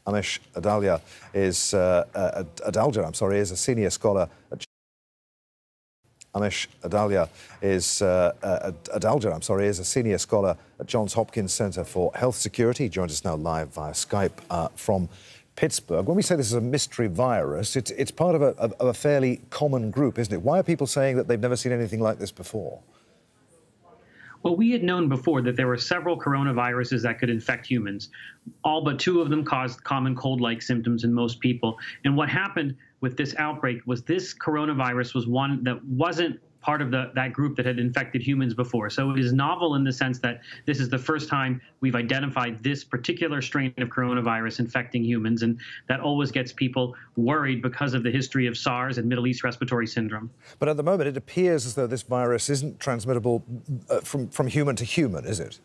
Amesh Adalja is Adalja, is a senior scholar at is a senior scholar at Johns Hopkins Center for Health Security. He joins us now live via Skype from Pittsburgh. When we say this is a mystery virus, it's part of a fairly common group, isn't it? Why are people saying that they've never seen anything like this before? Well, we had known before that there were several coronaviruses that could infect humans. All but two of them caused common cold-like symptoms in most people. And what happened with this outbreak was this coronavirus was one that wasn't part of that group that had infected humans before. So it is novel in the sense that this is the first time we've identified this particular strain of coronavirus infecting humans, and that always gets people worried because of the history of SARS and Middle East respiratory syndrome. But at the moment, it appears as though this virus isn't transmittable from human to human, is it?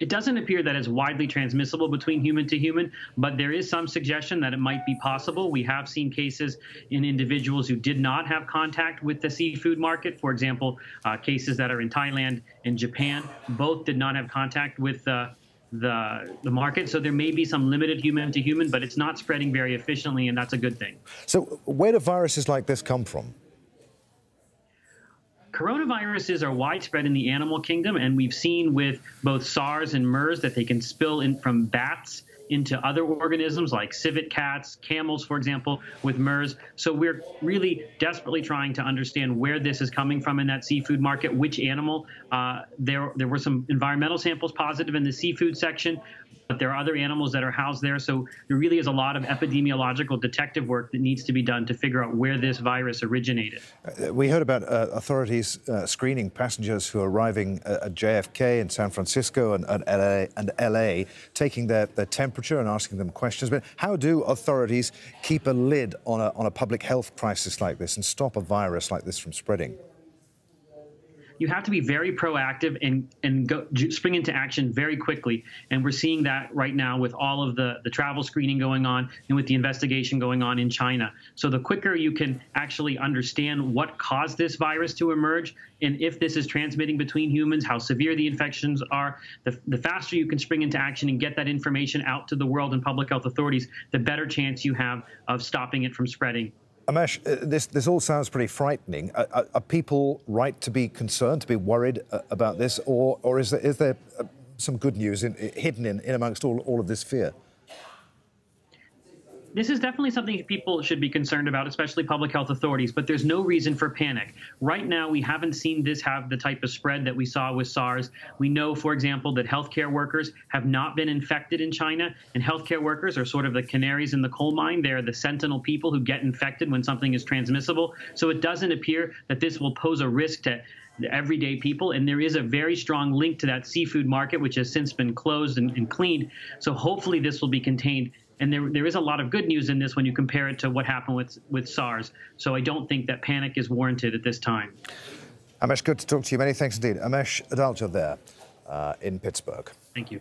It doesn't appear that it's widely transmissible between human to human, but there is some suggestion that it might be possible. We have seen cases in individuals who did not have contact with the seafood market. For example, cases that are in Thailand and Japan, both did not have contact with the market. So there may be some limited human to human, but it's not spreading very efficiently, and that's a good thing. So where do viruses like this come from? Coronaviruses are widespread in the animal kingdom, and we've seen with both SARS and MERS that they can spill in from bats into other organisms like civet cats, camels, for example, with MERS. So we're really desperately trying to understand where this is coming from in that seafood market, which animal. There were some environmental samples positive in the seafood section, but there are other animals that are housed there. So there really is a lot of epidemiological detective work that needs to be done to figure out where this virus originated. We heard about authorities screening passengers who are arriving at JFK in San Francisco and LA, taking their temperature and asking them questions. But how do authorities keep a lid on a public health crisis like this and stop a virus like this from spreading? You have to be very proactive and spring into action very quickly. And we're seeing that right now with all of the travel screening going on and with the investigation going on in China. So the quicker you can actually understand what caused this virus to emerge and if this is transmitting between humans, how severe the infections are, the faster you can spring into action and get that information out to the world and public health authorities, the better chance you have of stopping it from spreading. Amesh, this all sounds pretty frightening. Are people right to be concerned, to be worried about this, or is there some good news hidden in amongst all of this fear? This is definitely something people should be concerned about, especially public health authorities, but there's no reason for panic. Right now, we haven't seen this have the type of spread that we saw with SARS. We know, for example, that healthcare workers have not been infected in China, and healthcare workers are sort of the canaries in the coal mine. They're the sentinel people who get infected when something is transmissible. So it doesn't appear that this will pose a risk to the everyday people, and there is a very strong link to that seafood market, which has since been closed and cleaned. So hopefully this will be contained. And there is a lot of good news in this when you compare it to what happened with SARS. So I don't think that panic is warranted at this time. Amesh, good to talk to you. Many thanks indeed. Amesh Adalja there in Pittsburgh. Thank you.